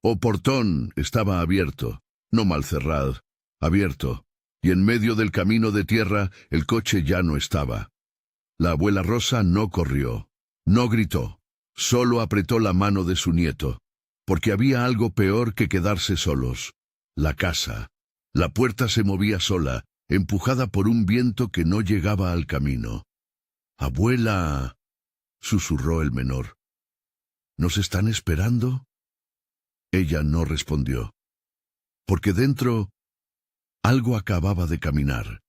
O portón estaba abierto, no mal cerrado, abierto, y en medio del camino de tierra el coche ya no estaba. La abuela Rosa no corrió, no gritó, solo apretó la mano de su nieto, porque había algo peor que quedarse solos: la casa. La puerta se movía sola, empujada por un viento que no llegaba al camino. «Abuela», susurró el menor, «¿nos están esperando?» Ella no respondió, porque dentro algo acababa de caminar,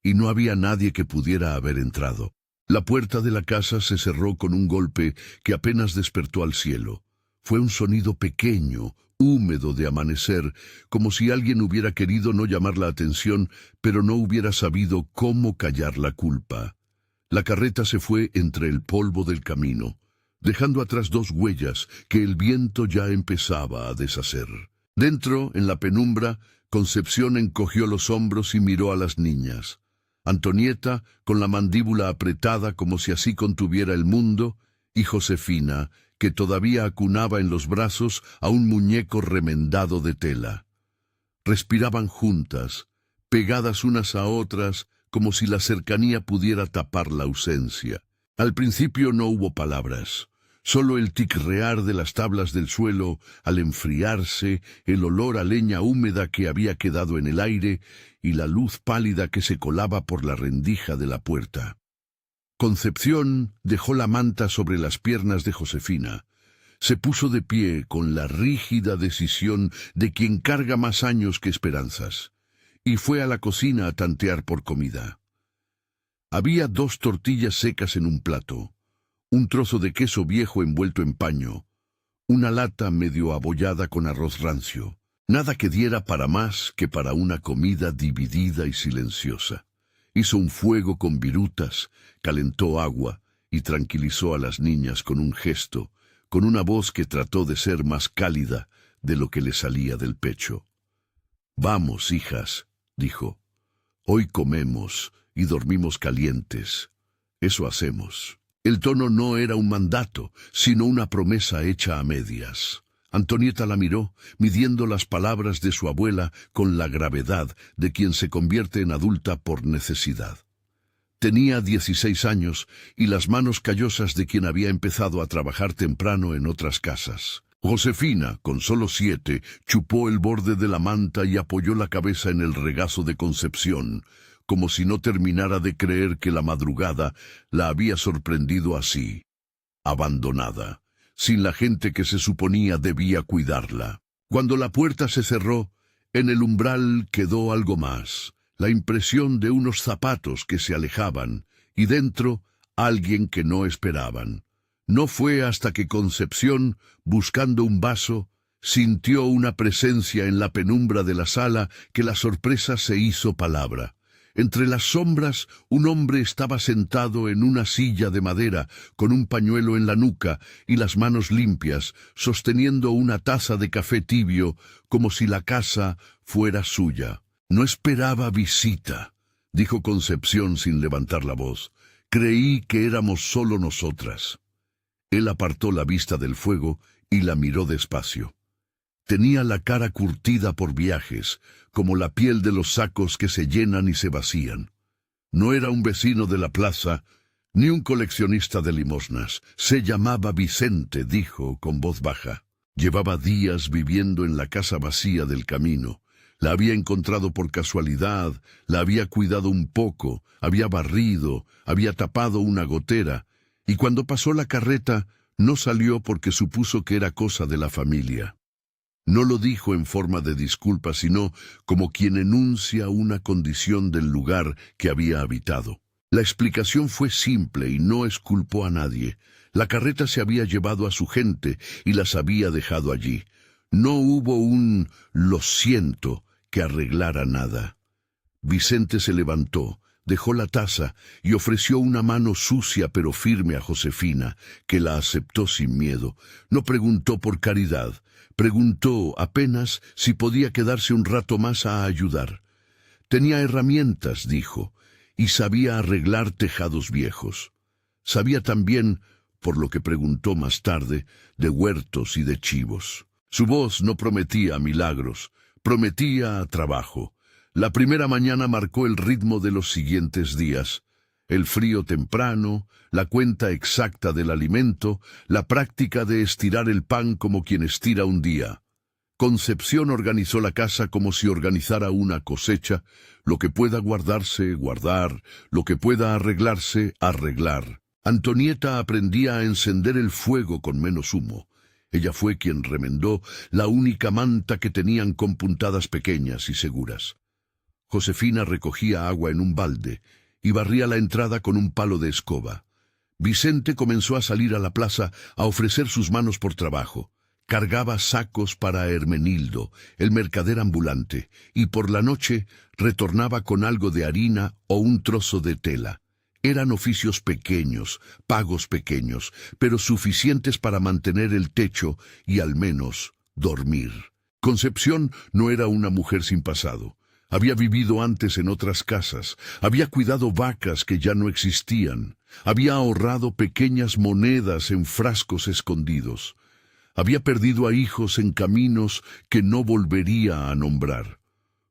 y no había nadie que pudiera haber entrado. La puerta de la casa se cerró con un golpe que apenas despertó al cielo. Fue un sonido pequeño, húmedo de amanecer, como si alguien hubiera querido no llamar la atención, pero no hubiera sabido cómo callar la culpa. La carreta se fue entre el polvo del camino, dejando atrás dos huellas que el viento ya empezaba a deshacer. Dentro, en la penumbra, Concepción encogió los hombros y miró a las niñas. Antonieta, con la mandíbula apretada como si así contuviera el mundo, y Josefina, que todavía acunaba en los brazos a un muñeco remendado de tela. Respiraban juntas, pegadas unas a otras, como si la cercanía pudiera tapar la ausencia. Al principio no hubo palabras, solo el ticrear de las tablas del suelo al enfriarse, el olor a leña húmeda que había quedado en el aire y la luz pálida que se colaba por la rendija de la puerta. Concepción dejó la manta sobre las piernas de Josefina. Se puso de pie con la rígida decisión de quien carga más años que esperanzas, y fue a la cocina a tantear por comida. Había 2 tortillas secas en un plato, un trozo de queso viejo envuelto en paño, una lata medio abollada con arroz rancio. Nada que diera para más que para una comida dividida y silenciosa. Hizo un fuego con virutas, calentó agua y tranquilizó a las niñas con un gesto, con una voz que trató de ser más cálida de lo que le salía del pecho. «Vamos, hijas», dijo, «hoy comemos y dormimos calientes. Eso hacemos». El tono no era un mandato, sino una promesa hecha a medias. Antonieta la miró, midiendo las palabras de su abuela con la gravedad de quien se convierte en adulta por necesidad. Tenía 16 años y las manos callosas de quien había empezado a trabajar temprano en otras casas. Josefina, con solo 7, chupó el borde de la manta y apoyó la cabeza en el regazo de Concepción, como si no terminara de creer que la madrugada la había sorprendido así, abandonada, sin la gente que se suponía debía cuidarla. Cuando la puerta se cerró, en el umbral quedó algo más, la impresión de unos zapatos que se alejaban, y dentro alguien que no esperaban. No fue hasta que Concepción, buscando un vaso, sintió una presencia en la penumbra de la sala que la sorpresa se hizo palabra. Entre las sombras, un hombre estaba sentado en una silla de madera, con un pañuelo en la nuca y las manos limpias, sosteniendo una taza de café tibio, como si la casa fuera suya. «No esperaba visita», dijo Concepción sin levantar la voz. «Creí que éramos solo nosotras». Él apartó la vista del fuego y la miró despacio. Tenía la cara curtida por viajes, como la piel de los sacos que se llenan y se vacían. No era un vecino de la plaza, ni un coleccionista de limosnas. Se llamaba Vicente, dijo con voz baja. Llevaba días viviendo en la casa vacía del camino. La había encontrado por casualidad, la había cuidado un poco, había barrido, había tapado una gotera, y cuando pasó la carreta no salió porque supuso que era cosa de la familia. No lo dijo en forma de disculpa, sino como quien enuncia una condición del lugar que había habitado. La explicación fue simple y no exculpó a nadie. La carreta se había llevado a su gente y las había dejado allí. No hubo un «lo siento» que arreglara nada. Vicente se levantó, dejó la taza y ofreció una mano sucia pero firme a Josefina, que la aceptó sin miedo. No preguntó por caridad. Preguntó apenas si podía quedarse un rato más a ayudar. Tenía herramientas, dijo, y sabía arreglar tejados viejos. Sabía también, por lo que preguntó más tarde, de huertos y de chivos. Su voz no prometía milagros, prometía trabajo. La primera mañana marcó el ritmo de los siguientes días. El frío temprano, la cuenta exacta del alimento, la práctica de estirar el pan como quien estira un día. Concepción organizó la casa como si organizara una cosecha, lo que pueda guardarse, guardar, lo que pueda arreglarse, arreglar. Antonieta aprendía a encender el fuego con menos humo. Ella fue quien remendó la única manta que tenían con puntadas pequeñas y seguras. Josefina recogía agua en un balde y barría la entrada con un palo de escoba. Vicente comenzó a salir a la plaza a ofrecer sus manos por trabajo. Cargaba sacos para Hermenildo, el mercader ambulante, y por la noche retornaba con algo de harina o un trozo de tela. Eran oficios pequeños, pagos pequeños, pero suficientes para mantener el techo y al menos dormir. Concepción no era una mujer sin pasado. Había vivido antes en otras casas, había cuidado vacas que ya no existían, había ahorrado pequeñas monedas en frascos escondidos. Había perdido a hijos en caminos que no volvería a nombrar.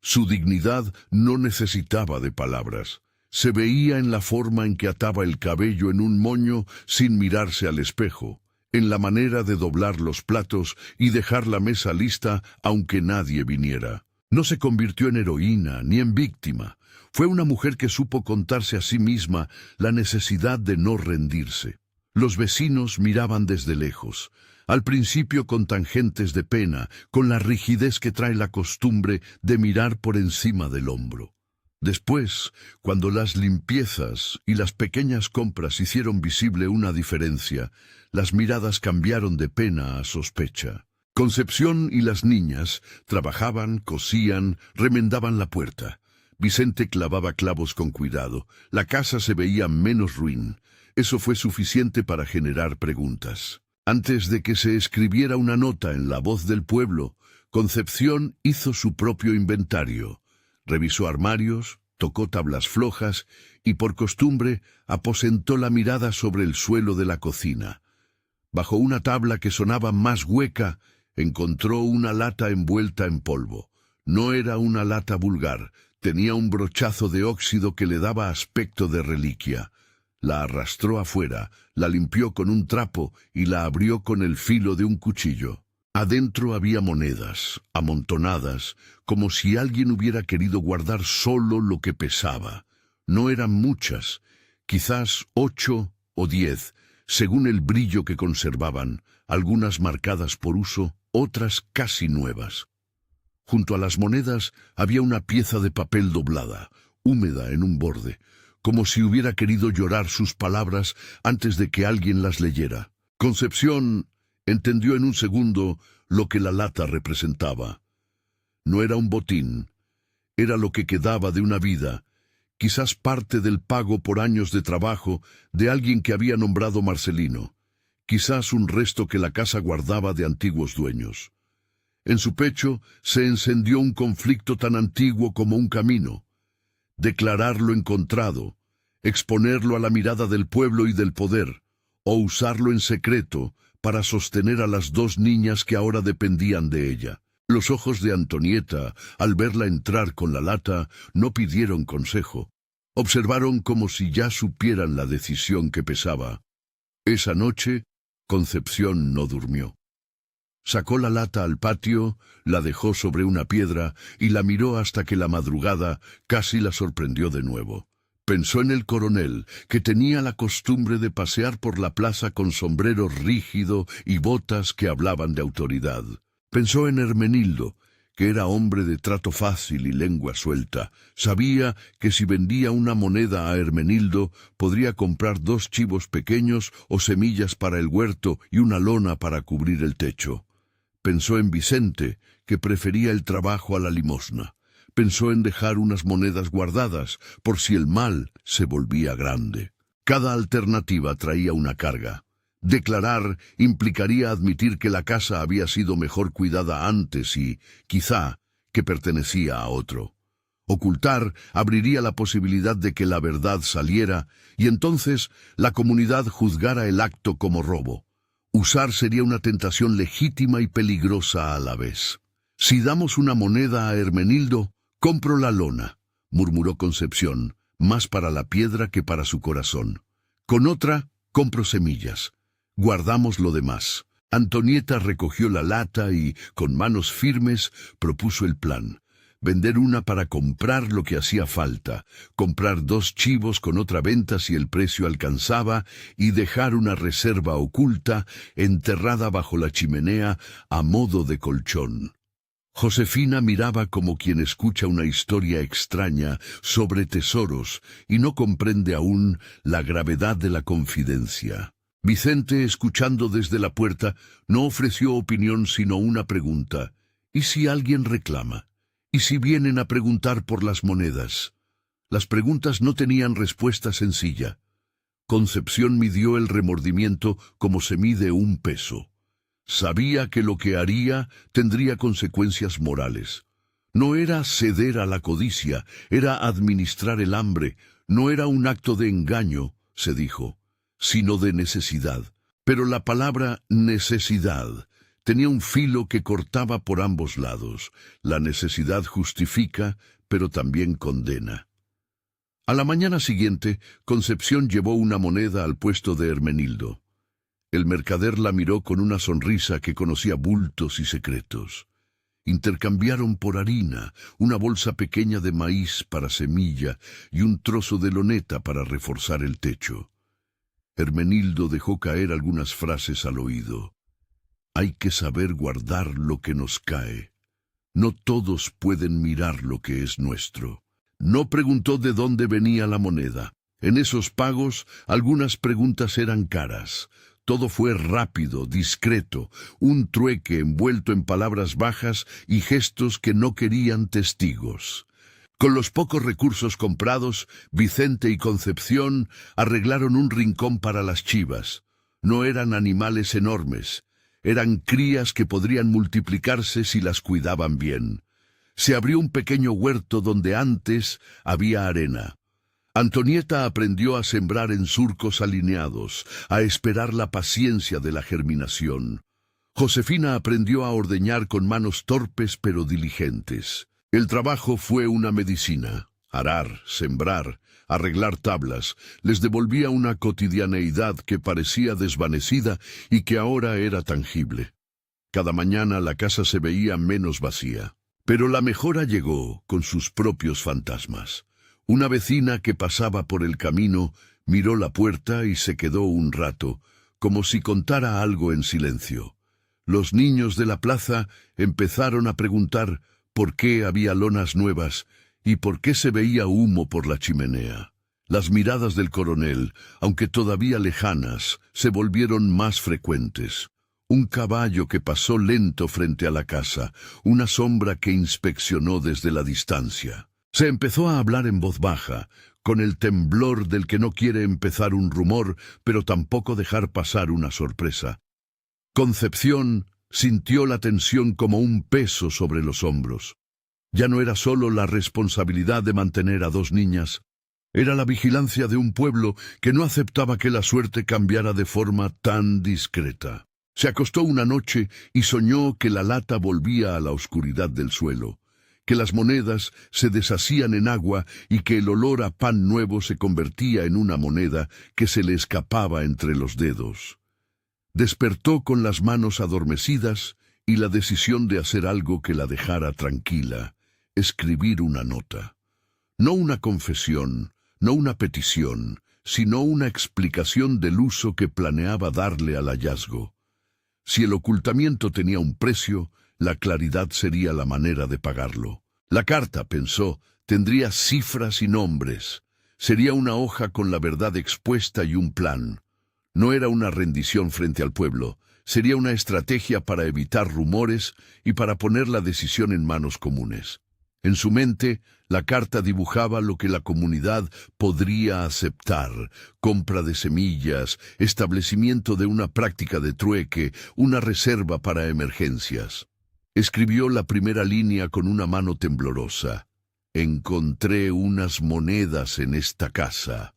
Su dignidad no necesitaba de palabras. Se veía en la forma en que ataba el cabello en un moño sin mirarse al espejo, en la manera de doblar los platos y dejar la mesa lista aunque nadie viniera. No se convirtió en heroína ni en víctima. Fue una mujer que supo contarse a sí misma la necesidad de no rendirse. Los vecinos miraban desde lejos. Al principio con tangentes de pena, con la rigidez que trae la costumbre de mirar por encima del hombro. Después, cuando las limpiezas y las pequeñas compras hicieron visible una diferencia, las miradas cambiaron de pena a sospecha. Concepción y las niñas trabajaban, cosían, remendaban la puerta. Vicente clavaba clavos con cuidado. La casa se veía menos ruin. Eso fue suficiente para generar preguntas. Antes de que se escribiera una nota en La Voz del Pueblo, Concepción hizo su propio inventario. Revisó armarios, tocó tablas flojas y, por costumbre, aposentó la mirada sobre el suelo de la cocina. Bajo una tabla que sonaba más hueca, encontró una lata envuelta en polvo. No era una lata vulgar, tenía un brochazo de óxido que le daba aspecto de reliquia. La arrastró afuera, la limpió con un trapo y la abrió con el filo de un cuchillo. Adentro había monedas, amontonadas, como si alguien hubiera querido guardar solo lo que pesaba. No eran muchas, quizás 8 o 10, según el brillo que conservaban, algunas marcadas por uso, otras casi nuevas. Junto a las monedas había una pieza de papel doblada, húmeda en un borde, como si hubiera querido llorar sus palabras antes de que alguien las leyera. Concepción entendió en un segundo lo que la lata representaba. No era un botín, era lo que quedaba de una vida, quizás parte del pago por años de trabajo de alguien que había nombrado Marcelino, quizás un resto que la casa guardaba de antiguos dueños. En su pecho se encendió un conflicto tan antiguo como un camino. Declarar lo encontrado, exponerlo a la mirada del pueblo y del poder, o usarlo en secreto para sostener a las 2 niñas que ahora dependían de ella. Los ojos de Antonieta, al verla entrar con la lata, no pidieron consejo. Observaron como si ya supieran la decisión que pesaba. Esa noche, Concepción no durmió. Sacó la lata al patio, la dejó sobre una piedra y la miró hasta que la madrugada casi la sorprendió de nuevo. Pensó en el coronel, que tenía la costumbre de pasear por la plaza con sombrero rígido y botas que hablaban de autoridad. Pensó en Hermenildo, que era hombre de trato fácil y lengua suelta. Sabía que si vendía una moneda a Hermenildo, podría comprar 2 chivos pequeños o semillas para el huerto y una lona para cubrir el techo. Pensó en Vicente, que prefería el trabajo a la limosna. Pensó en dejar unas monedas guardadas, por si el mal se volvía grande. Cada alternativa traía una carga. Declarar implicaría admitir que la casa había sido mejor cuidada antes y, quizá, que pertenecía a otro. Ocultar abriría la posibilidad de que la verdad saliera y entonces la comunidad juzgara el acto como robo. Usar sería una tentación legítima y peligrosa a la vez. Si damos una moneda a Hermenildo, compro la lona, murmuró Concepción, más para la piedra que para su corazón. Con otra, compro semillas. Guardamos lo demás. Antonieta recogió la lata y, con manos firmes, propuso el plan. Vender una para comprar lo que hacía falta, comprar 2 chivos con otra venta si el precio alcanzaba y dejar una reserva oculta enterrada bajo la chimenea a modo de colchón. Josefina miraba como quien escucha una historia extraña sobre tesoros y no comprende aún la gravedad de la confidencia. Vicente, escuchando desde la puerta, no ofreció opinión sino una pregunta. ¿Y si alguien reclama? ¿Y si vienen a preguntar por las monedas? Las preguntas no tenían respuesta sencilla. Concepción midió el remordimiento como se mide un peso. Sabía que lo que haría tendría consecuencias morales. No era ceder a la codicia, era administrar el hambre. No era un acto de engaño, se dijo, sino de necesidad. Pero la palabra necesidad tenía un filo que cortaba por ambos lados. La necesidad justifica, pero también condena. A la mañana siguiente, Concepción llevó una moneda al puesto de Hermenildo. El mercader la miró con una sonrisa que conocía bultos y secretos. Intercambiaron por harina, una bolsa pequeña de maíz para semilla y un trozo de loneta para reforzar el techo. Hermenildo dejó caer algunas frases al oído. Hay que saber guardar lo que nos cae. No todos pueden mirar lo que es nuestro. No preguntó de dónde venía la moneda. En esos pagos, algunas preguntas eran caras. Todo fue rápido, discreto, un trueque envuelto en palabras bajas y gestos que no querían testigos. Con los pocos recursos comprados, Vicente y Concepción arreglaron un rincón para las chivas. No eran animales enormes. Eran crías que podrían multiplicarse si las cuidaban bien. Se abrió un pequeño huerto donde antes había arena. Antonieta aprendió a sembrar en surcos alineados, a esperar la paciencia de la germinación. Josefina aprendió a ordeñar con manos torpes pero diligentes. El trabajo fue una medicina. Arar, sembrar, arreglar tablas, les devolvía una cotidianeidad que parecía desvanecida y que ahora era tangible. Cada mañana la casa se veía menos vacía. Pero la mejora llegó con sus propios fantasmas. Una vecina que pasaba por el camino miró la puerta y se quedó un rato, como si contara algo en silencio. Los niños de la plaza empezaron a preguntar por qué había lonas nuevas y por qué se veía humo por la chimenea. Las miradas del coronel, aunque todavía lejanas, se volvieron más frecuentes. Un caballo que pasó lento frente a la casa, una sombra que inspeccionó desde la distancia. Se empezó a hablar en voz baja, con el temblor del que no quiere empezar un rumor, pero tampoco dejar pasar una sorpresa. Concepción sintió la tensión como un peso sobre los hombros. Ya no era solo la responsabilidad de mantener a 2 niñas, era la vigilancia de un pueblo que no aceptaba que la suerte cambiara de forma tan discreta. Se acostó una noche y soñó que la lata volvía a la oscuridad del suelo, que las monedas se deshacían en agua y que el olor a pan nuevo se convertía en una moneda que se le escapaba entre los dedos. Despertó con las manos adormecidas y la decisión de hacer algo que la dejara tranquila, escribir una nota. No una confesión, no una petición, sino una explicación del uso que planeaba darle al hallazgo. Si el ocultamiento tenía un precio, la claridad sería la manera de pagarlo. La carta, pensó, tendría cifras y nombres. Sería una hoja con la verdad expuesta y un plan. No era una rendición frente al pueblo, sería una estrategia para evitar rumores y para poner la decisión en manos comunes. En su mente, la carta dibujaba lo que la comunidad podría aceptar: compra de semillas, establecimiento de una práctica de trueque, una reserva para emergencias. Escribió la primera línea con una mano temblorosa. Encontré unas monedas en esta casa.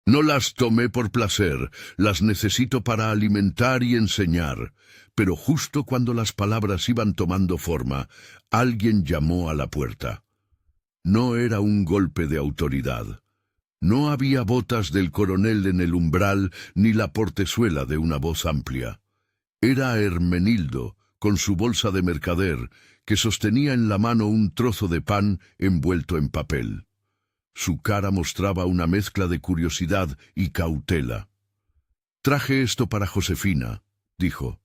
No las tomé por placer, las necesito para alimentar y enseñar. Pero justo cuando las palabras iban tomando forma, alguien llamó a la puerta. No era un golpe de autoridad. No había botas del coronel en el umbral ni la portezuela de una voz amplia. Era Hermenildo, con su bolsa de mercader, que sostenía en la mano un trozo de pan envuelto en papel. Su cara mostraba una mezcla de curiosidad y cautela. «Traje esto para Josefina», dijo,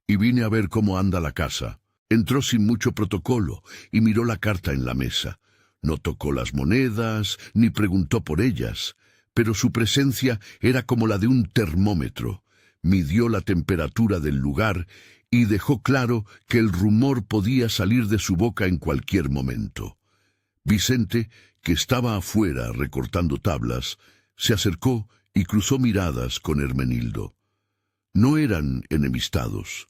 «y vine a ver cómo anda la casa». Entró sin mucho protocolo y miró la carta en la mesa. No tocó las monedas, ni preguntó por ellas, pero su presencia era como la de un termómetro. Midió la temperatura del lugar y dejó claro que el rumor podía salir de su boca en cualquier momento. Vicente, que estaba afuera recortando tablas, se acercó y cruzó miradas con Hermenildo. No eran enemistados.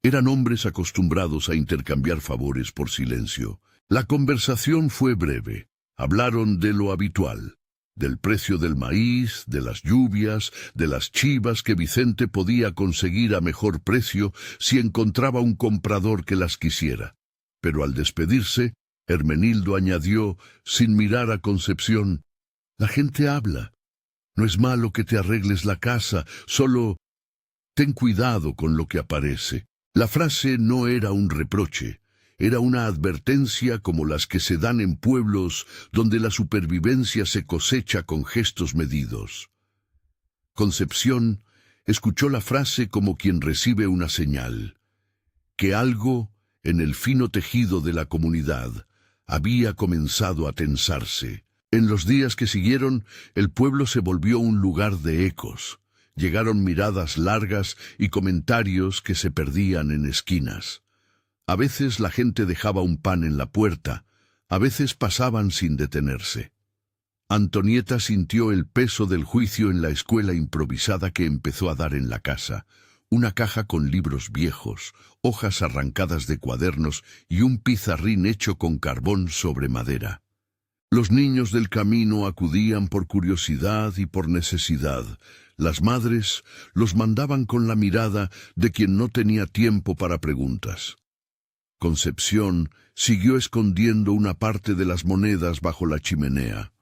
Eran hombres acostumbrados a intercambiar favores por silencio. La conversación fue breve. Hablaron de lo habitual, del precio del maíz, de las lluvias, de las chivas que Vicente podía conseguir a mejor precio si encontraba un comprador que las quisiera. Pero al despedirse, Hermenildo añadió, sin mirar a Concepción, «La gente habla. No es malo que te arregles la casa, solo ten cuidado con lo que aparece». La frase no era un reproche, era una advertencia como las que se dan en pueblos donde la supervivencia se cosecha con gestos medidos. Concepción escuchó la frase como quien recibe una señal, que algo, en el fino tejido de la comunidad, había comenzado a tensarse. En los días que siguieron, el pueblo se volvió un lugar de ecos. Llegaron miradas largas y comentarios que se perdían en esquinas. A veces la gente dejaba un pan en la puerta, a veces pasaban sin detenerse. Antonieta sintió el peso del juicio en la escuela improvisada que empezó a dar en la casa. Una caja con libros viejos, hojas arrancadas de cuadernos y un pizarrín hecho con carbón sobre madera. Los niños del camino acudían por curiosidad y por necesidad. Las madres los mandaban con la mirada de quien no tenía tiempo para preguntas. Concepción siguió escondiendo una parte de las monedas bajo la chimenea.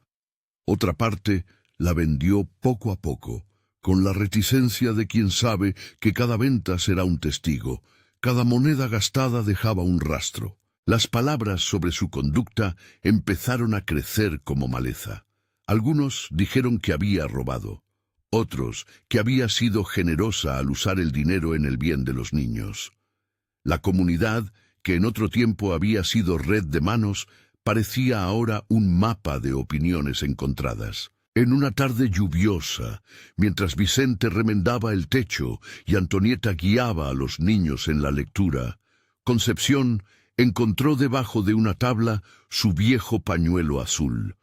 Otra parte la vendió poco a poco, con la reticencia de quien sabe que cada venta será un testigo. Cada moneda gastada dejaba un rastro. Las palabras sobre su conducta empezaron a crecer como maleza. Algunos dijeron que había robado, otros que había sido generosa al usar el dinero en el bien de los niños. La comunidad, que en otro tiempo había sido red de manos, parecía ahora un mapa de opiniones encontradas. En una tarde lluviosa, mientras Vicente remendaba el techo y Antonieta guiaba a los niños en la lectura, Concepción encontró debajo de una tabla su viejo pañuelo azul.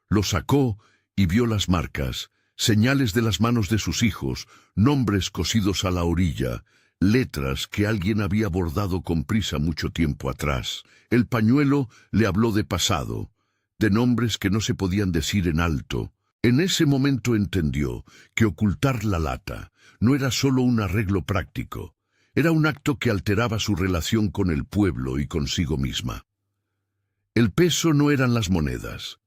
Lo sacó y vio las marcas, señales de las manos de sus hijos, nombres cosidos a la orilla, letras que alguien había bordado con prisa mucho tiempo atrás. El pañuelo le habló de pasado, de nombres que no se podían decir en alto. En ese momento entendió que ocultar la lata no era solo un arreglo práctico, era un acto que alteraba su relación con el pueblo y consigo misma. El peso no eran las monedas.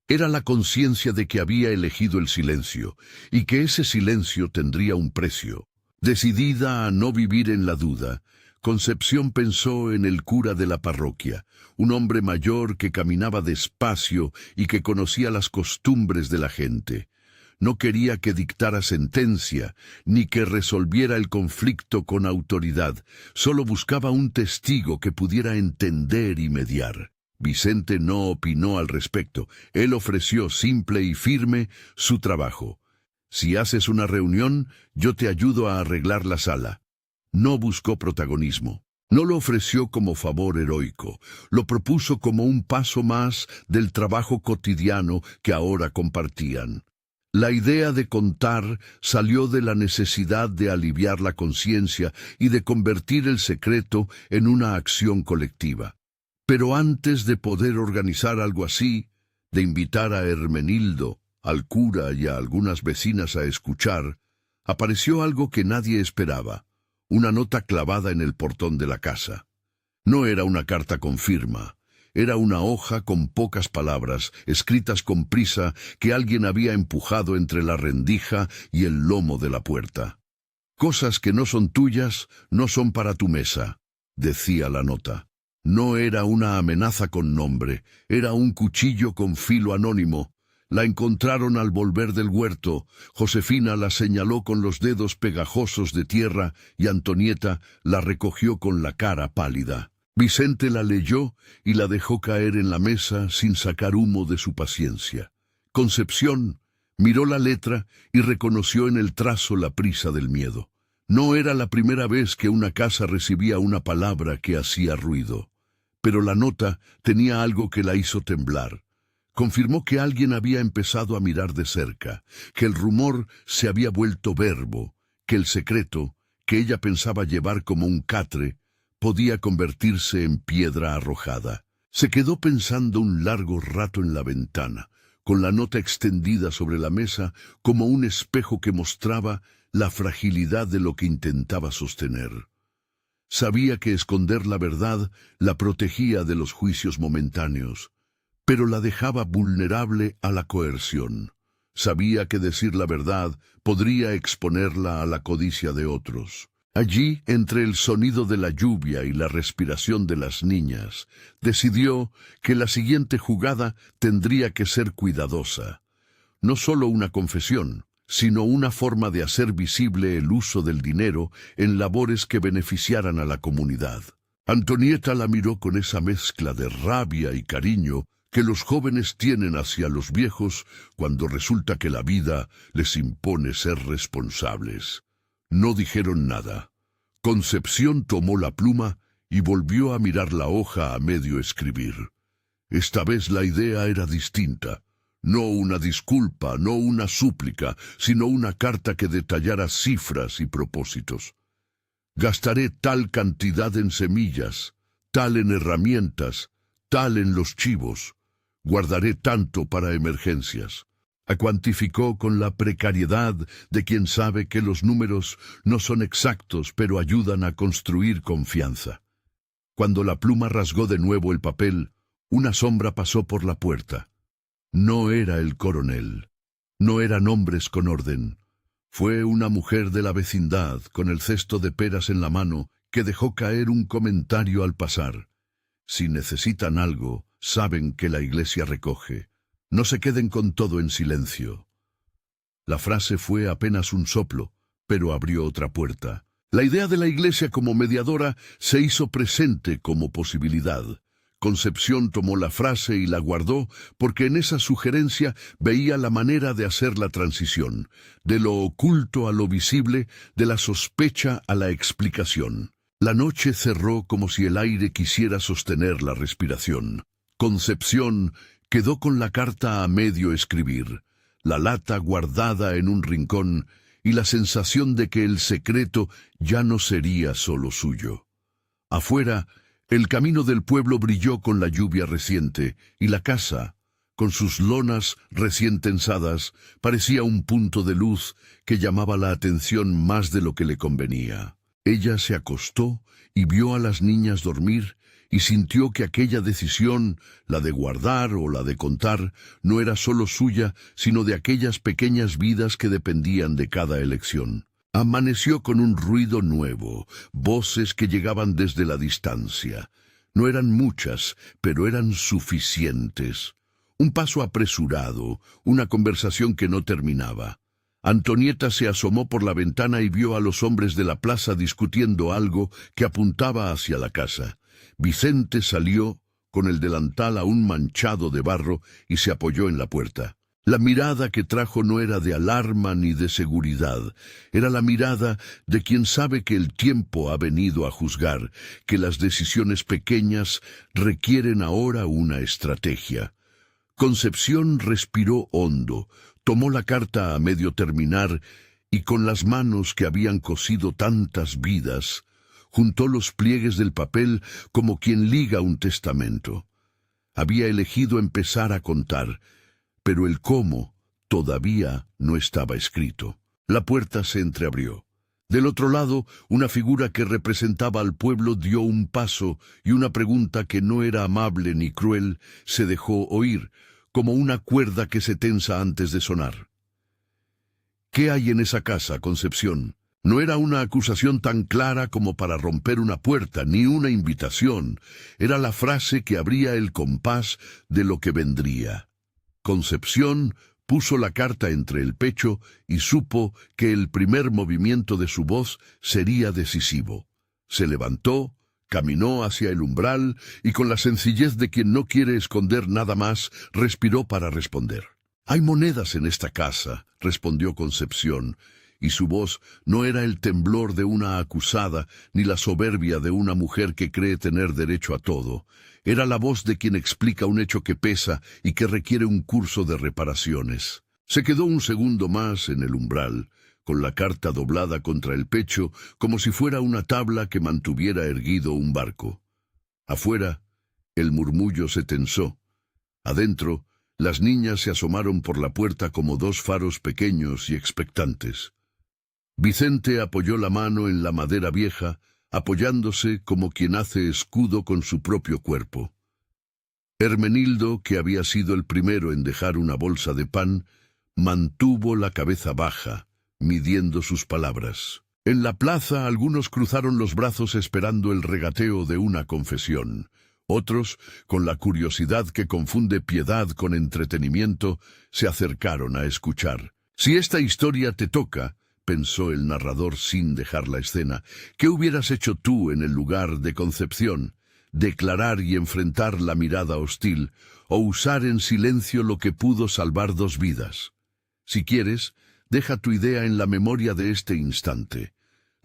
Era la conciencia de que había elegido el silencio, y que ese silencio tendría un precio. Decidida a no vivir en la duda, Concepción pensó en el cura de la parroquia, un hombre mayor que caminaba despacio y que conocía las costumbres de la gente. No quería que dictara sentencia, ni que resolviera el conflicto con autoridad, solo buscaba un testigo que pudiera entender y mediar. Vicente no opinó al respecto. Él ofreció simple y firme su trabajo. «Si haces una reunión, yo te ayudo a arreglar la sala». No buscó protagonismo. No lo ofreció como favor heroico. Lo propuso como un paso más del trabajo cotidiano que ahora compartían. La idea de contar salió de la necesidad de aliviar la conciencia y de convertir el secreto en una acción colectiva. Pero antes de poder organizar algo así, de invitar a Hermenildo, al cura y a algunas vecinas a escuchar, apareció algo que nadie esperaba, una nota clavada en el portón de la casa. No era una carta con firma, era una hoja con pocas palabras, escritas con prisa, que alguien había empujado entre la rendija y el lomo de la puerta. «Cosas que no son tuyas, no son para tu mesa», decía la nota. No era una amenaza con nombre, era un cuchillo con filo anónimo. La encontraron al volver del huerto. Josefina la señaló con los dedos pegajosos de tierra y Antonieta la recogió con la cara pálida. Vicente la leyó y la dejó caer en la mesa sin sacar humo de su paciencia. Concepción miró la letra y reconoció en el trazo la prisa del miedo. No era la primera vez que una casa recibía una palabra que hacía ruido. Pero la nota tenía algo que la hizo temblar. Confirmó que alguien había empezado a mirar de cerca, que el rumor se había vuelto verbo, que el secreto, que ella pensaba llevar como un catre, podía convertirse en piedra arrojada. Se quedó pensando un largo rato en la ventana, con la nota extendida sobre la mesa como un espejo que mostraba la fragilidad de lo que intentaba sostener. Sabía que esconder la verdad la protegía de los juicios momentáneos, pero la dejaba vulnerable a la coerción. Sabía que decir la verdad podría exponerla a la codicia de otros. Allí, entre el sonido de la lluvia y la respiración de las niñas, decidió que la siguiente jugada tendría que ser cuidadosa. No solo una confesión, sino una forma de hacer visible el uso del dinero en labores que beneficiaran a la comunidad. Antonieta la miró con esa mezcla de rabia y cariño que los jóvenes tienen hacia los viejos cuando resulta que la vida les impone ser responsables. No dijeron nada. Concepción tomó la pluma y volvió a mirar la hoja a medio escribir. Esta vez la idea era distinta. No una disculpa, no una súplica, sino una carta que detallara cifras y propósitos. Gastaré tal cantidad en semillas, tal en herramientas, tal en los chivos. Guardaré tanto para emergencias. Cuantificó con la precariedad de quien sabe que los números no son exactos, pero ayudan a construir confianza. Cuando la pluma rasgó de nuevo el papel, una sombra pasó por la puerta. No era el coronel. No eran hombres con orden. Fue una mujer de la vecindad, con el cesto de peras en la mano, que dejó caer un comentario al pasar. Si necesitan algo, saben que la iglesia recoge. No se queden con todo en silencio. La frase fue apenas un soplo, pero abrió otra puerta. La idea de la iglesia como mediadora se hizo presente como posibilidad. Concepción tomó la frase y la guardó porque en esa sugerencia veía la manera de hacer la transición, de lo oculto a lo visible, de la sospecha a la explicación. La noche cerró como si el aire quisiera sostener la respiración. Concepción quedó con la carta a medio escribir, la lata guardada en un rincón y la sensación de que el secreto ya no sería solo suyo. Afuera, el camino del pueblo brilló con la lluvia reciente y la casa, con sus lonas recién tensadas, parecía un punto de luz que llamaba la atención más de lo que le convenía. Ella se acostó y vio a las niñas dormir y sintió que aquella decisión, la de guardar o la de contar, no era solo suya, sino de aquellas pequeñas vidas que dependían de cada elección. Amaneció con un ruido nuevo, voces que llegaban desde la distancia. No eran muchas, pero eran suficientes. Un paso apresurado, una conversación que no terminaba. Antonieta se asomó por la ventana y vio a los hombres de la plaza discutiendo algo que apuntaba hacia la casa. Vicente salió, con el delantal aún manchado de barro, y se apoyó en la puerta. La mirada que trajo no era de alarma ni de seguridad, era la mirada de quien sabe que el tiempo ha venido a juzgar, que las decisiones pequeñas requieren ahora una estrategia. Concepción respiró hondo, tomó la carta a medio terminar y con las manos que habían cosido tantas vidas, juntó los pliegues del papel como quien liga un testamento. Había elegido empezar a contar, pero el cómo todavía no estaba escrito. La puerta se entreabrió. Del otro lado, una figura que representaba al pueblo dio un paso y una pregunta que no era amable ni cruel se dejó oír, como una cuerda que se tensa antes de sonar. ¿Qué hay en esa casa, Concepción? No era una acusación tan clara como para romper una puerta, ni una invitación. Era la frase que abría el compás de lo que vendría. Concepción puso la carta entre el pecho y supo que el primer movimiento de su voz sería decisivo. Se levantó, caminó hacia el umbral y con la sencillez de quien no quiere esconder nada más, respiró para responder. «Hay monedas en esta casa», respondió Concepción, y su voz no era el temblor de una acusada ni la soberbia de una mujer que cree tener derecho a todo. Era la voz de quien explica un hecho que pesa y que requiere un curso de reparaciones. Se quedó un segundo más en el umbral, con la carta doblada contra el pecho, como si fuera una tabla que mantuviera erguido un barco. Afuera, el murmullo se tensó. Adentro, las niñas se asomaron por la puerta como dos faros pequeños y expectantes. Vicente apoyó la mano en la madera vieja, apoyándose como quien hace escudo con su propio cuerpo. Hermenildo, que había sido el primero en dejar una bolsa de pan, mantuvo la cabeza baja, midiendo sus palabras. En la plaza algunos cruzaron los brazos esperando el regateo de una confesión. Otros, con la curiosidad que confunde piedad con entretenimiento, se acercaron a escuchar. «Si esta historia te toca», pensó el narrador sin dejar la escena, «¿qué hubieras hecho tú en el lugar de Concepción? ¿Declarar y enfrentar la mirada hostil, o usar en silencio lo que pudo salvar dos vidas? Si quieres, deja tu idea en la memoria de este instante».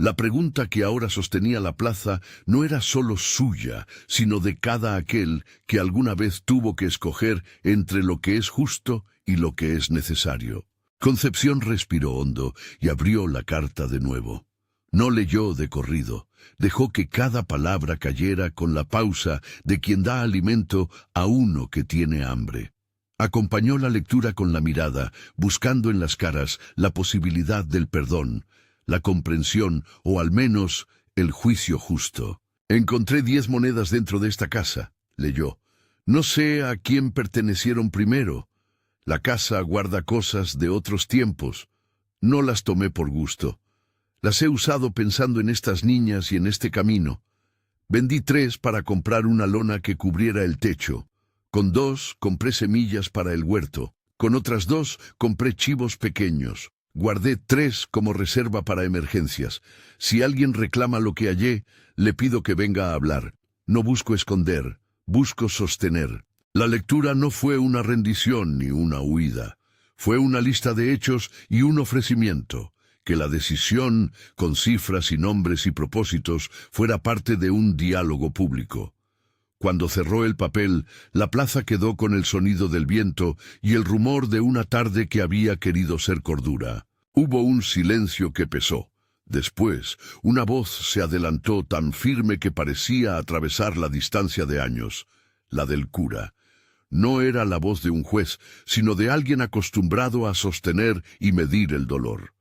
La pregunta que ahora sostenía la plaza no era solo suya, sino de cada aquel que alguna vez tuvo que escoger entre lo que es justo y lo que es necesario. Concepción respiró hondo y abrió la carta de nuevo. No leyó de corrido, dejó que cada palabra cayera con la pausa de quien da alimento a uno que tiene hambre. Acompañó la lectura con la mirada, buscando en las caras la posibilidad del perdón, la comprensión o al menos el juicio justo. «Encontré 10 monedas dentro de esta casa», leyó. «No sé a quién pertenecieron primero. La casa guarda cosas de otros tiempos. No las tomé por gusto. Las he usado pensando en estas niñas y en este camino. Vendí 3 para comprar una lona que cubriera el techo. Con 2 compré semillas para el huerto. Con otras 2 compré chivos pequeños. Guardé 3 como reserva para emergencias. Si alguien reclama lo que hallé, le pido que venga a hablar. No busco esconder, busco sostener». La lectura no fue una rendición ni una huida. Fue una lista de hechos y un ofrecimiento. Que la decisión, con cifras y nombres y propósitos, fuera parte de un diálogo público. Cuando cerró el papel, la plaza quedó con el sonido del viento y el rumor de una tarde que había querido ser cordura. Hubo un silencio que pesó. Después, una voz se adelantó tan firme que parecía atravesar la distancia de años, la del cura. No era la voz de un juez, sino de alguien acostumbrado a sostener y medir el dolor.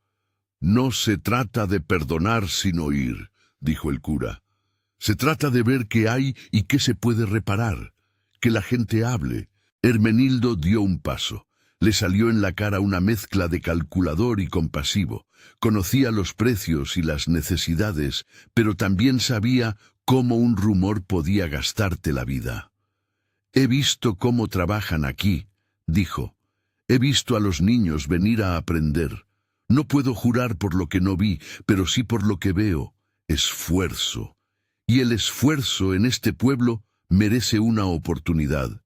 «No se trata de perdonar sin oír», dijo el cura. «Se trata de ver qué hay y qué se puede reparar. Que la gente hable». Hermenildo dio un paso. Le salió en la cara una mezcla de calculador y compasivo. Conocía los precios y las necesidades, pero también sabía cómo un rumor podía gastarte la vida. «He visto cómo trabajan aquí», dijo. «He visto a los niños venir a aprender. No puedo jurar por lo que no vi, pero sí por lo que veo. Esfuerzo. Y el esfuerzo en este pueblo merece una oportunidad».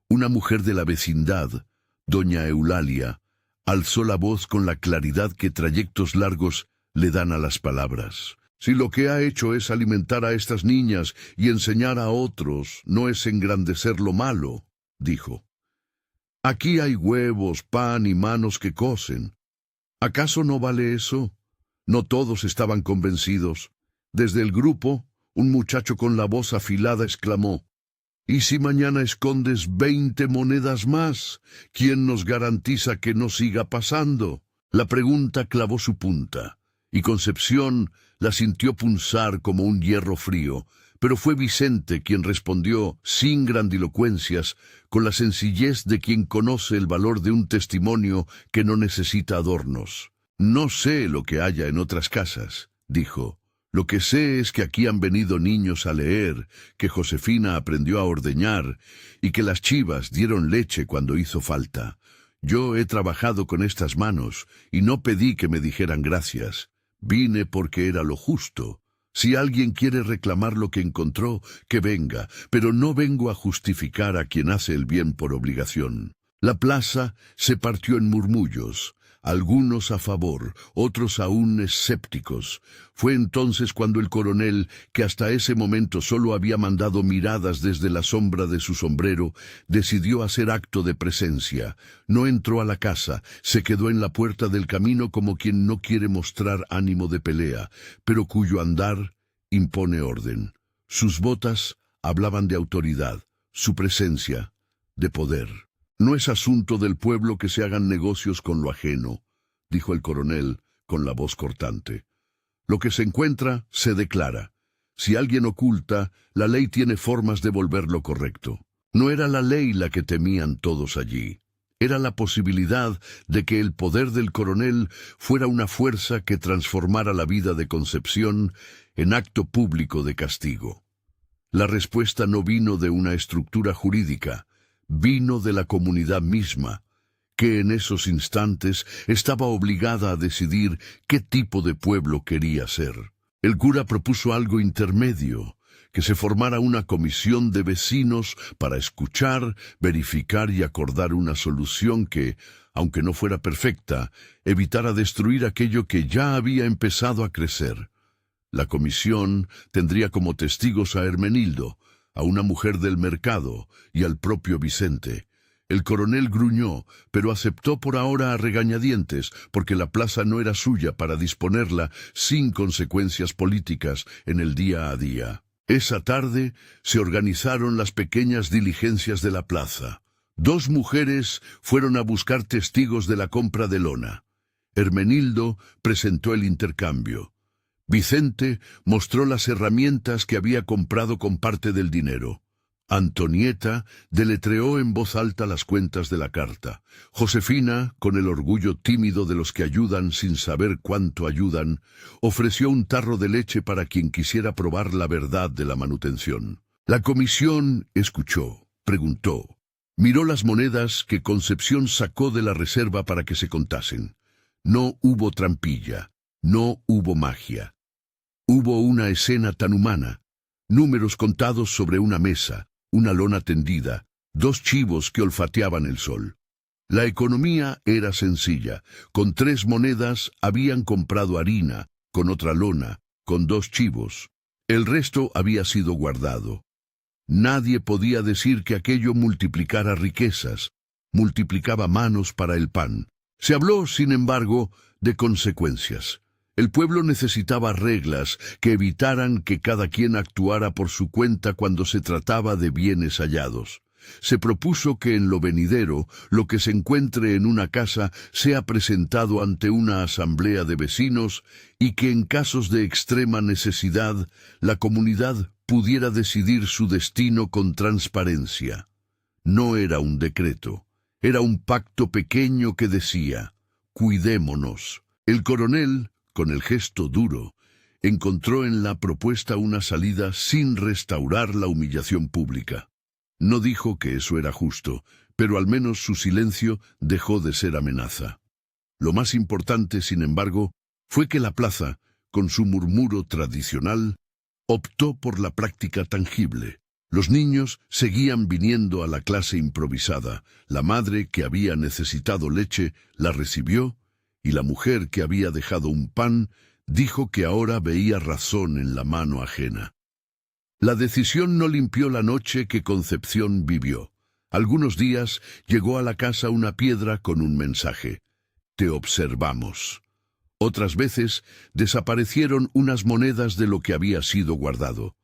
Una mujer de la vecindad, doña Eulalia, alzó la voz con la claridad que trayectos largos le dan a las palabras. «Si lo que ha hecho es alimentar a estas niñas y enseñar a otros, no es engrandecer lo malo», dijo. «Aquí hay huevos, pan y manos que cosen. ¿Acaso no vale eso?» No todos estaban convencidos. Desde el grupo, un muchacho con la voz afilada exclamó: ¿Y si mañana escondes 20 monedas más? ¿Quién nos garantiza que no siga pasando? La pregunta clavó su punta, y Concepción la sintió punzar como un hierro frío, pero fue Vicente quien respondió, sin grandilocuencias, con la sencillez de quien conoce el valor de un testimonio que no necesita adornos. No sé lo que haya en otras casas, dijo. Lo que sé es que aquí han venido niños a leer, que Josefina aprendió a ordeñar y que las chivas dieron leche cuando hizo falta. Yo he trabajado con estas manos y no pedí que me dijeran gracias. Vine porque era lo justo. Si alguien quiere reclamar lo que encontró, que venga, pero no vengo a justificar a quien hace el bien por obligación. La plaza se partió en murmullos. Algunos a favor, otros aún escépticos. Fue entonces cuando el coronel, que hasta ese momento solo había mandado miradas desde la sombra de su sombrero, decidió hacer acto de presencia. No entró a la casa, se quedó en la puerta del camino como quien no quiere mostrar ánimo de pelea, pero cuyo andar impone orden. Sus botas hablaban de autoridad, su presencia de poder. No es asunto del pueblo que se hagan negocios con lo ajeno, dijo el coronel con la voz cortante. Lo que se encuentra, se declara. Si alguien oculta, la ley tiene formas de volverlo correcto. No era la ley la que temían todos allí. Era la posibilidad de que el poder del coronel fuera una fuerza que transformara la vida de Concepción en acto público de castigo. La respuesta no vino de una estructura jurídica, vino de la comunidad misma, que en esos instantes estaba obligada a decidir qué tipo de pueblo quería ser. El cura propuso algo intermedio, que se formara una comisión de vecinos para escuchar, verificar y acordar una solución que, aunque no fuera perfecta, evitara destruir aquello que ya había empezado a crecer. La comisión tendría como testigos a Hermenildo, a una mujer del mercado y al propio Vicente. El coronel gruñó, pero aceptó por ahora a regañadientes, porque la plaza no era suya para disponerla sin consecuencias políticas en el día a día. Esa tarde se organizaron las pequeñas diligencias de la plaza. 2 mujeres fueron a buscar testigos de la compra de lona. Hermenildo presentó el intercambio. Vicente mostró las herramientas que había comprado con parte del dinero. Antonieta deletreó en voz alta las cuentas de la carta. Josefina, con el orgullo tímido de los que ayudan sin saber cuánto ayudan, ofreció un tarro de leche para quien quisiera probar la verdad de la manutención. La comisión escuchó, preguntó, miró las monedas que Concepción sacó de la reserva para que se contasen. No hubo trampilla, no hubo magia. Hubo una escena tan humana, números contados sobre una mesa, una lona tendida, 2 chivos que olfateaban el sol. La economía era sencilla. Con 3 monedas habían comprado harina, con otra lona, con 2 chivos. El resto había sido guardado. Nadie podía decir que aquello multiplicara riquezas, multiplicaba manos para el pan. Se habló, sin embargo, de consecuencias. El pueblo necesitaba reglas que evitaran que cada quien actuara por su cuenta cuando se trataba de bienes hallados. Se propuso que en lo venidero, lo que se encuentre en una casa sea presentado ante una asamblea de vecinos y que en casos de extrema necesidad, la comunidad pudiera decidir su destino con transparencia. No era un decreto, era un pacto pequeño que decía, cuidémonos. El coronel, con el gesto duro, encontró en la propuesta una salida sin restaurar la humillación pública. No dijo que eso era justo, pero al menos su silencio dejó de ser amenaza. Lo más importante, sin embargo, fue que la plaza, con su murmuro tradicional, optó por la práctica tangible. Los niños seguían viniendo a la clase improvisada. La madre que había necesitado leche la recibió, y la mujer que había dejado un pan dijo que ahora veía razón en la mano ajena. La decisión no limpió la noche que Concepción vivió. Algunos días llegó a la casa una piedra con un mensaje: «Te observamos». Otras veces desaparecieron unas monedas de lo que había sido guardado.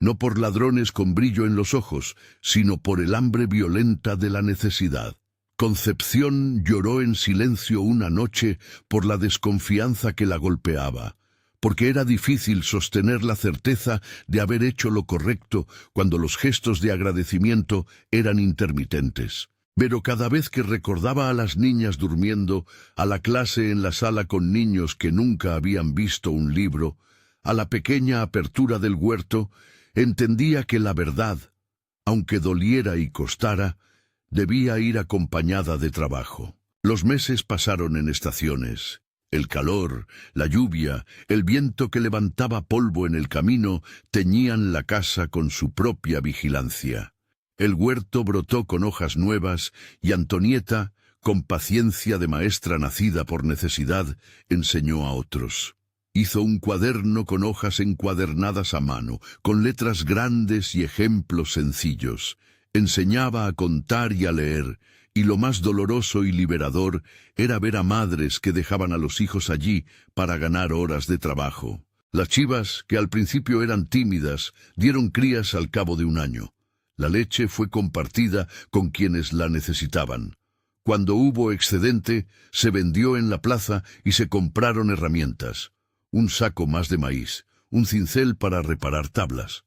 no por ladrones con brillo en los ojos, sino por el hambre violenta de la necesidad. Concepción lloró en silencio una noche por la desconfianza que la golpeaba, porque era difícil sostener la certeza de haber hecho lo correcto cuando los gestos de agradecimiento eran intermitentes. Pero cada vez que recordaba a las niñas durmiendo, a la clase en la sala con niños que nunca habían visto un libro, a la pequeña apertura del huerto, entendía que la verdad, aunque doliera y costara, debía ir acompañada de trabajo. Los meses pasaron en estaciones. El calor, la lluvia, el viento que levantaba polvo en el camino teñían la casa con su propia vigilancia. El huerto brotó con hojas nuevas y Antonieta, con paciencia de maestra nacida por necesidad, enseñó a otros. Hizo un cuaderno con hojas encuadernadas a mano, con letras grandes y ejemplos sencillos. Enseñaba a contar y a leer, y lo más doloroso y liberador era ver a madres que dejaban a los hijos allí para ganar horas de trabajo. Las chivas, que al principio eran tímidas, dieron crías al cabo de un año. La leche fue compartida con quienes la necesitaban. Cuando hubo excedente, se vendió en la plaza y se compraron herramientas. Un saco más de maíz, un cincel para reparar tablas.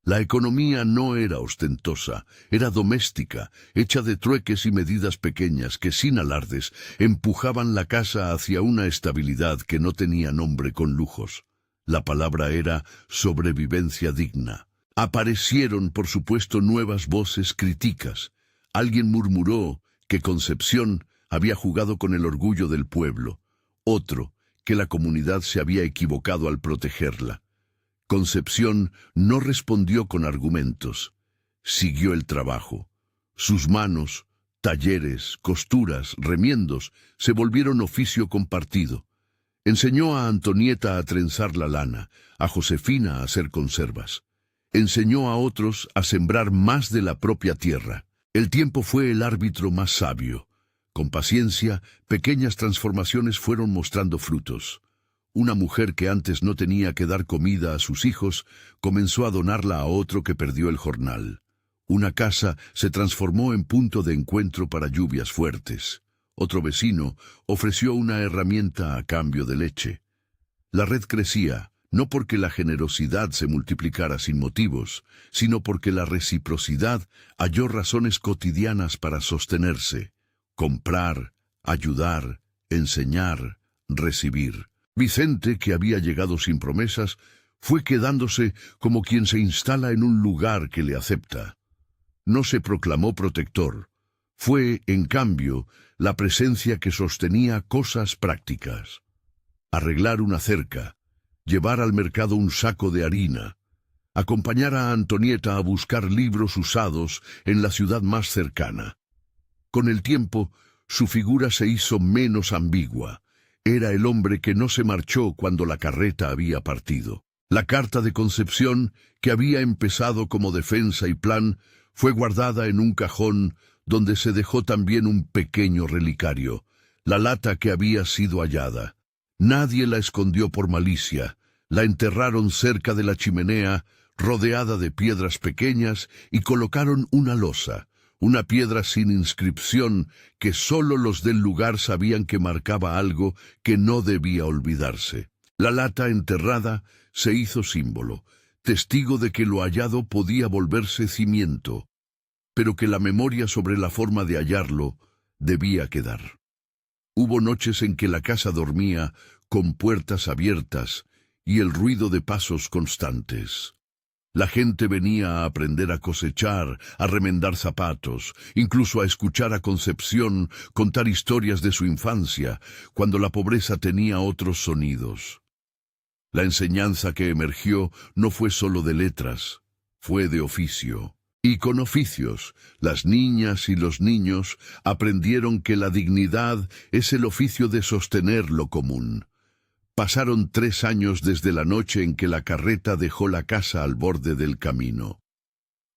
La economía no era ostentosa, era doméstica, hecha de trueques y medidas pequeñas que, sin alardes, empujaban la casa hacia una estabilidad que no tenía nombre con lujos. La palabra era sobrevivencia digna. Aparecieron, por supuesto, nuevas voces críticas. Alguien murmuró que Concepción había jugado con el orgullo del pueblo. Otro, que la comunidad se había equivocado al protegerla. Concepción no respondió con argumentos. Siguió el trabajo. Sus manos, talleres, costuras, remiendos, se volvieron oficio compartido. Enseñó a Antonieta a trenzar la lana, a Josefina a hacer conservas. Enseñó a otros a sembrar más de la propia tierra. El tiempo fue el árbitro más sabio. Con paciencia, pequeñas transformaciones fueron mostrando frutos. Una mujer que antes no tenía que dar comida a sus hijos, comenzó a donarla a otro que perdió el jornal. Una casa se transformó en punto de encuentro para lluvias fuertes. Otro vecino ofreció una herramienta a cambio de leche. La red crecía, no porque la generosidad se multiplicara sin motivos, sino porque la reciprocidad halló razones cotidianas para sostenerse. Comprar, ayudar, enseñar, recibir. Vicente, que había llegado sin promesas, fue quedándose como quien se instala en un lugar que le acepta. No se proclamó protector. Fue, en cambio, la presencia que sostenía cosas prácticas. Arreglar una cerca, llevar al mercado un saco de harina, acompañar a Antonieta a buscar libros usados en la ciudad más cercana. Con el tiempo, su figura se hizo menos ambigua. Era el hombre que no se marchó cuando la carreta había partido. La carta de Concepción, que había empezado como defensa y plan, fue guardada en un cajón donde se dejó también un pequeño relicario, la lata que había sido hallada. Nadie la escondió por malicia. La enterraron cerca de la chimenea, rodeada de piedras pequeñas, y colocaron una losa. Una piedra sin inscripción que sólo los del lugar sabían que marcaba algo que no debía olvidarse. La lata enterrada se hizo símbolo, testigo de que lo hallado podía volverse cimiento, pero que la memoria sobre la forma de hallarlo debía quedar. Hubo noches en que la casa dormía con puertas abiertas y el ruido de pasos constantes. La gente venía a aprender a cosechar, a remendar zapatos, incluso a escuchar a Concepción contar historias de su infancia, cuando la pobreza tenía otros sonidos. La enseñanza que emergió no fue solo de letras, fue de oficio. Y con oficios, las niñas y los niños aprendieron que la dignidad es el oficio de sostener lo común. Pasaron 3 años desde la noche en que la carreta dejó la casa al borde del camino.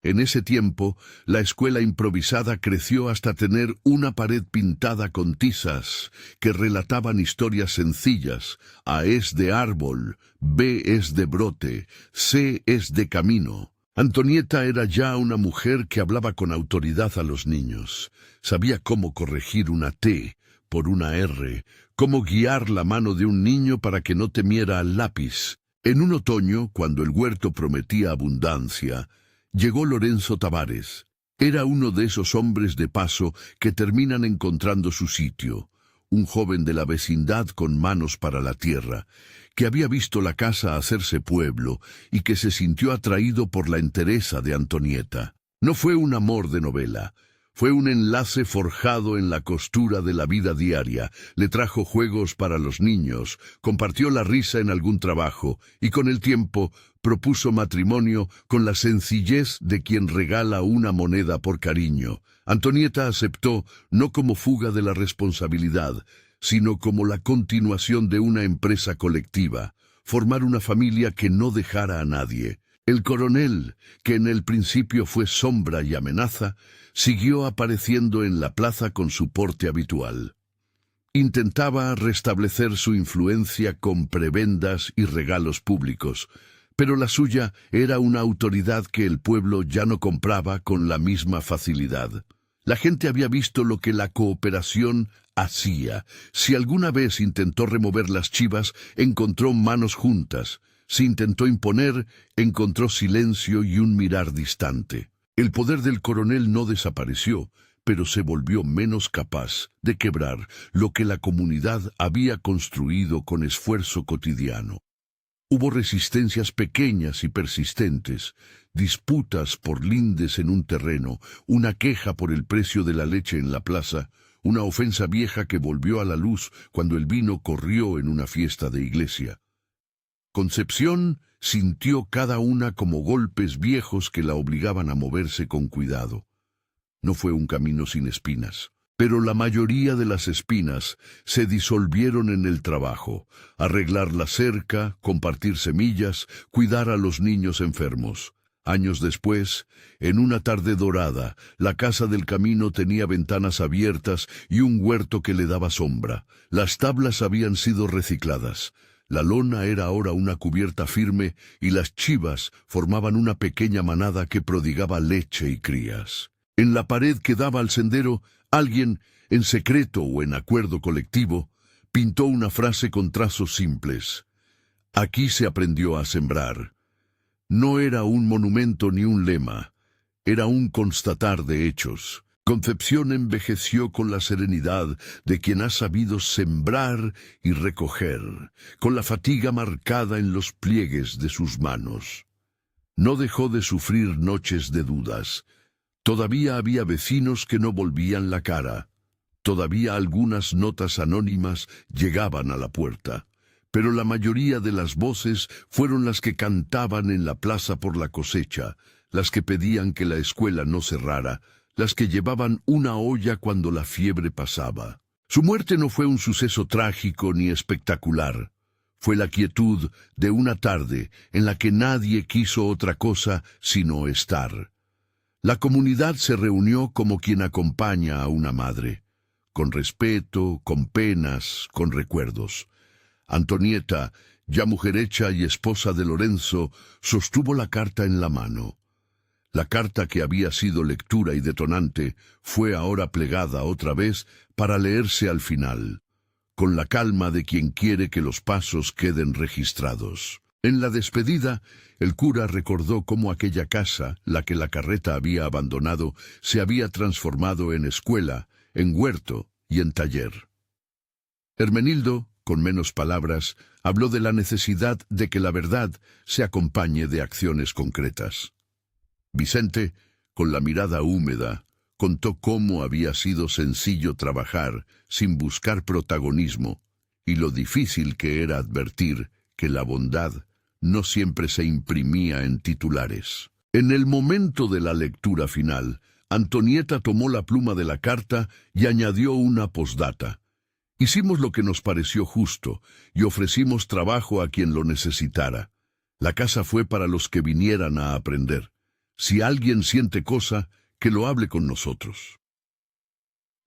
En ese tiempo, la escuela improvisada creció hasta tener una pared pintada con tizas que relataban historias sencillas. A es de árbol, B es de brote, C es de camino. Antonieta era ya una mujer que hablaba con autoridad a los niños. Sabía cómo corregir una T por una R, cómo guiar la mano de un niño para que no temiera al lápiz. En un otoño, cuando el huerto prometía abundancia, llegó Lorenzo Tavares. Era uno de esos hombres de paso que terminan encontrando su sitio. Un joven de la vecindad con manos para la tierra, que había visto la casa hacerse pueblo y que se sintió atraído por la entereza de Antonieta. No fue un amor de novela, fue un enlace forjado en la costura de la vida diaria. Le trajo juegos para los niños, compartió la risa en algún trabajo y con el tiempo propuso matrimonio con la sencillez de quien regala una moneda por cariño. Antonieta aceptó no como fuga de la responsabilidad, sino como la continuación de una empresa colectiva, formar una familia que no dejara a nadie. El coronel, que en el principio fue sombra y amenaza, siguió apareciendo en la plaza con su porte habitual. Intentaba restablecer su influencia con prebendas y regalos públicos, pero la suya era una autoridad que el pueblo ya no compraba con la misma facilidad. La gente había visto lo que la cooperación hacía. Si alguna vez intentó remover las chivas, encontró manos juntas. Si intentó imponer, encontró silencio y un mirar distante. El poder del coronel no desapareció, pero se volvió menos capaz de quebrar lo que la comunidad había construido con esfuerzo cotidiano. Hubo resistencias pequeñas y persistentes, disputas por lindes en un terreno, una queja por el precio de la leche en la plaza, una ofensa vieja que volvió a la luz cuando el vino corrió en una fiesta de iglesia. Concepción sintió cada una como golpes viejos que la obligaban a moverse con cuidado. No fue un camino sin espinas, pero la mayoría de las espinas se disolvieron en el trabajo: arreglar la cerca, compartir semillas, cuidar a los niños enfermos. Años después, en una tarde dorada, la casa del camino tenía ventanas abiertas y un huerto que le daba sombra. Las tablas habían sido recicladas. La lona era ahora una cubierta firme y las chivas formaban una pequeña manada que prodigaba leche y crías. En la pared que daba al sendero, alguien, en secreto o en acuerdo colectivo, pintó una frase con trazos simples: aquí se aprendió a sembrar. No era un monumento ni un lema, era un constatar de hechos. Concepción envejeció con la serenidad de quien ha sabido sembrar y recoger, con la fatiga marcada en los pliegues de sus manos. No dejó de sufrir noches de dudas. Todavía había vecinos que no volvían la cara. Todavía algunas notas anónimas llegaban a la puerta. Pero la mayoría de las voces fueron las que cantaban en la plaza por la cosecha, las que pedían que la escuela no cerrara, las que llevaban una olla cuando la fiebre pasaba. Su muerte no fue un suceso trágico ni espectacular. Fue la quietud de una tarde en la que nadie quiso otra cosa sino estar. La comunidad se reunió como quien acompaña a una madre, con respeto, con penas, con recuerdos. Antonieta, ya mujer hecha y esposa de Lorenzo, sostuvo la carta en la mano. La carta que había sido lectura y detonante fue ahora plegada otra vez para leerse al final, con la calma de quien quiere que los pasos queden registrados. En la despedida, el cura recordó cómo aquella casa, la que la carreta había abandonado, se había transformado en escuela, en huerto y en taller. Hermenildo, con menos palabras, habló de la necesidad de que la verdad se acompañe de acciones concretas. Vicente, con la mirada húmeda, contó cómo había sido sencillo trabajar sin buscar protagonismo y lo difícil que era advertir que la bondad no siempre se imprimía en titulares. En el momento de la lectura final, Antonieta tomó la pluma de la carta y añadió una postdata. Hicimos lo que nos pareció justo y ofrecimos trabajo a quien lo necesitara. La casa fue para los que vinieran a aprender. Si alguien siente cosa, que lo hable con nosotros.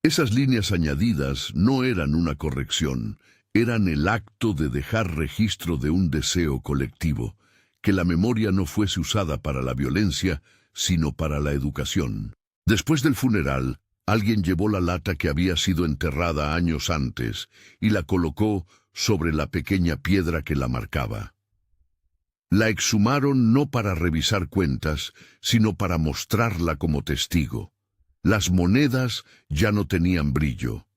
Esas líneas añadidas no eran una corrección, eran el acto de dejar registro de un deseo colectivo, que la memoria no fuese usada para la violencia, sino para la educación. Después del funeral, alguien llevó la lata que había sido enterrada años antes y la colocó sobre la pequeña piedra que la marcaba. La exhumaron no para revisar cuentas, sino para mostrarla como testigo. Las monedas ya no tenían brillo.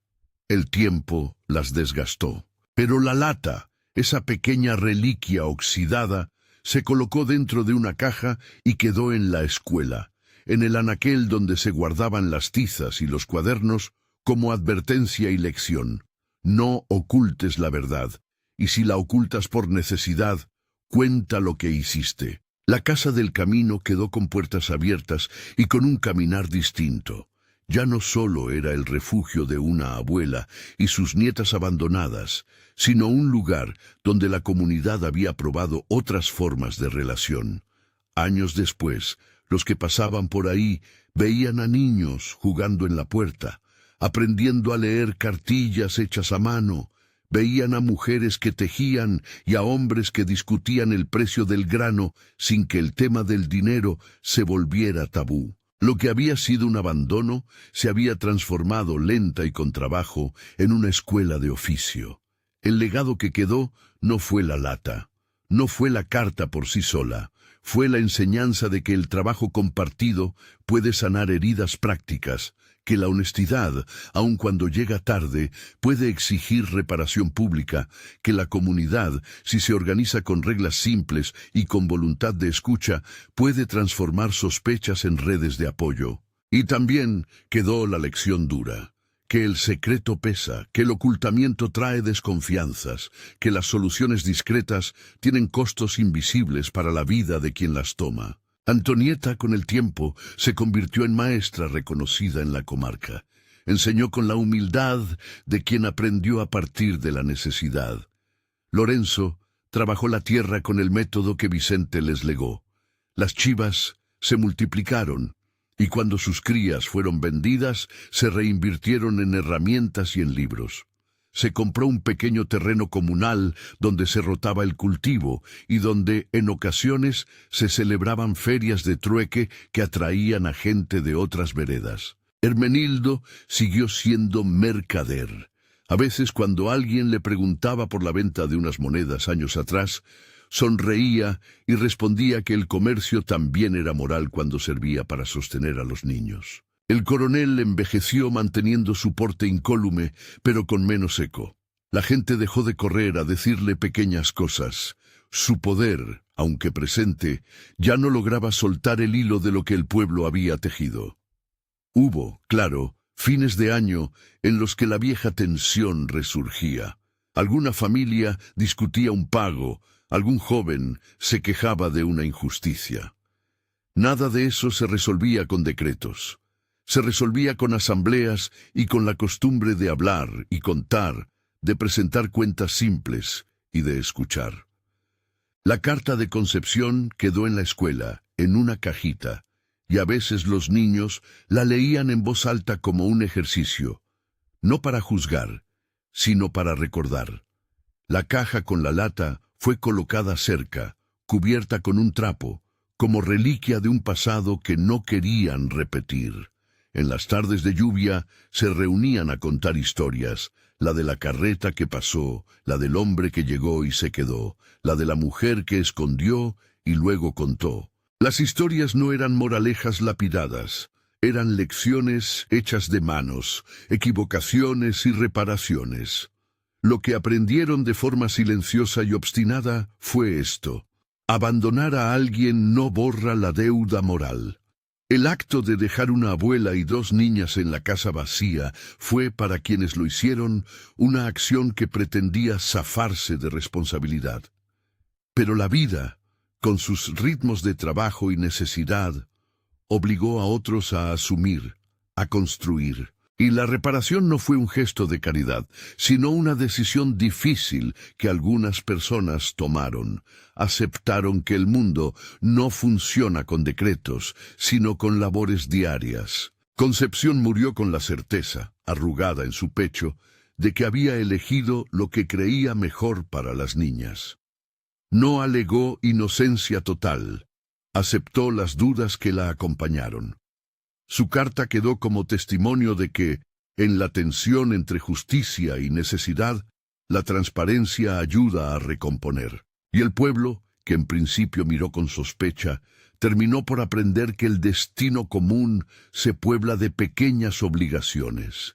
El tiempo las desgastó. Pero la lata, esa pequeña reliquia oxidada, se colocó dentro de una caja y quedó en la escuela, en el anaquel donde se guardaban las tizas y los cuadernos, como advertencia y lección. No ocultes la verdad, y si la ocultas por necesidad, cuenta lo que hiciste. La casa del camino quedó con puertas abiertas y con un caminar distinto. Ya no solo era el refugio de una abuela y sus nietas abandonadas, sino un lugar donde la comunidad había probado otras formas de relación. Años después, los que pasaban por ahí veían a niños jugando en la puerta, aprendiendo a leer cartillas hechas a mano. Veían a mujeres que tejían y a hombres que discutían el precio del grano sin que el tema del dinero se volviera tabú. Lo que había sido un abandono se había transformado lenta y con trabajo en una escuela de oficio. El legado que quedó no fue la lata, no fue la carta por sí sola, fue la enseñanza de que el trabajo compartido puede sanar heridas prácticas, que la honestidad, aun cuando llega tarde, puede exigir reparación pública, que la comunidad, si se organiza con reglas simples y con voluntad de escucha, puede transformar sospechas en redes de apoyo. Y también quedó la lección dura, que el secreto pesa, que el ocultamiento trae desconfianzas, que las soluciones discretas tienen costos invisibles para la vida de quien las toma. Antonieta, con el tiempo, se convirtió en maestra reconocida en la comarca. Enseñó con la humildad de quien aprendió a partir de la necesidad. Lorenzo trabajó la tierra con el método que Vicente les legó. Las chivas se multiplicaron, y cuando sus crías fueron vendidas, se reinvirtieron en herramientas y en libros. Se compró un pequeño terreno comunal donde se rotaba el cultivo y donde, en ocasiones, se celebraban ferias de trueque que atraían a gente de otras veredas. Hermenildo siguió siendo mercader. A veces, cuando alguien le preguntaba por la venta de unas monedas años atrás, sonreía y respondía que el comercio también era moral cuando servía para sostener a los niños. El coronel envejeció manteniendo su porte incólume, pero con menos eco. La gente dejó de correr a decirle pequeñas cosas. Su poder, aunque presente, ya no lograba soltar el hilo de lo que el pueblo había tejido. Hubo, claro, fines de año en los que la vieja tensión resurgía. Alguna familia discutía un pago, algún joven se quejaba de una injusticia. Nada de eso se resolvía con decretos. Se resolvía con asambleas y con la costumbre de hablar y contar, de presentar cuentas simples y de escuchar. La carta de concepción quedó en la escuela, en una cajita, y a veces los niños la leían en voz alta como un ejercicio, no para juzgar, sino para recordar. La caja con la lata fue colocada cerca, cubierta con un trapo, como reliquia de un pasado que no querían repetir. En las tardes de lluvia se reunían a contar historias, la de la carreta que pasó, la del hombre que llegó y se quedó, la de la mujer que escondió y luego contó. Las historias no eran moralejas lapidadas, eran lecciones hechas de manos, equivocaciones y reparaciones. Lo que aprendieron de forma silenciosa y obstinada fue esto: abandonar a alguien no borra la deuda moral. El acto de dejar una abuela y 2 niñas en la casa vacía fue, para quienes lo hicieron, una acción que pretendía zafarse de responsabilidad. Pero la vida, con sus ritmos de trabajo y necesidad, obligó a otros a asumir, a construir. Y la reparación no fue un gesto de caridad, sino una decisión difícil que algunas personas tomaron. Aceptaron que el mundo no funciona con decretos, sino con labores diarias. Concepción murió con la certeza, arrugada en su pecho, de que había elegido lo que creía mejor para las niñas. No alegó inocencia total. Aceptó las dudas que la acompañaron. Su carta quedó como testimonio de que, en la tensión entre justicia y necesidad, la transparencia ayuda a recomponer. Y el pueblo, que en principio miró con sospecha, terminó por aprender que el destino común se puebla de pequeñas obligaciones.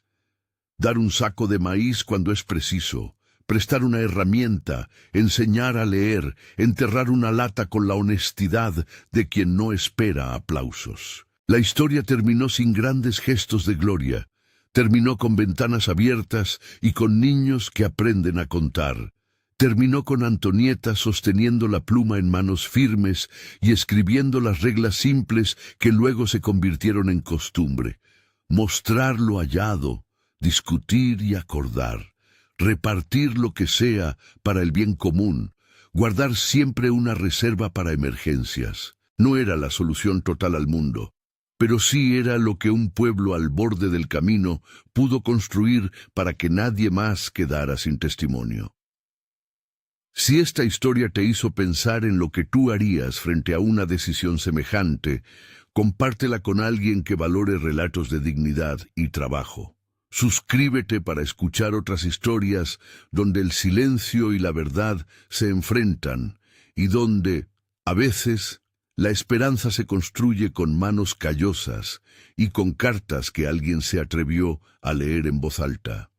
Dar un saco de maíz cuando es preciso, prestar una herramienta, enseñar a leer, enterrar una lata con la honestidad de quien no espera aplausos. La historia terminó sin grandes gestos de gloria. Terminó con ventanas abiertas y con niños que aprenden a contar. Terminó con Antonieta sosteniendo la pluma en manos firmes y escribiendo las reglas simples que luego se convirtieron en costumbre. Mostrar lo hallado, discutir y acordar, repartir lo que sea para el bien común, guardar siempre una reserva para emergencias. No era la solución total al mundo, pero sí era lo que un pueblo al borde del camino pudo construir para que nadie más quedara sin testimonio. Si esta historia te hizo pensar en lo que tú harías frente a una decisión semejante, compártela con alguien que valore relatos de dignidad y trabajo. Suscríbete para escuchar otras historias donde el silencio y la verdad se enfrentan y donde, a veces, la esperanza se construye con manos callosas y con cartas que alguien se atrevió a leer en voz alta.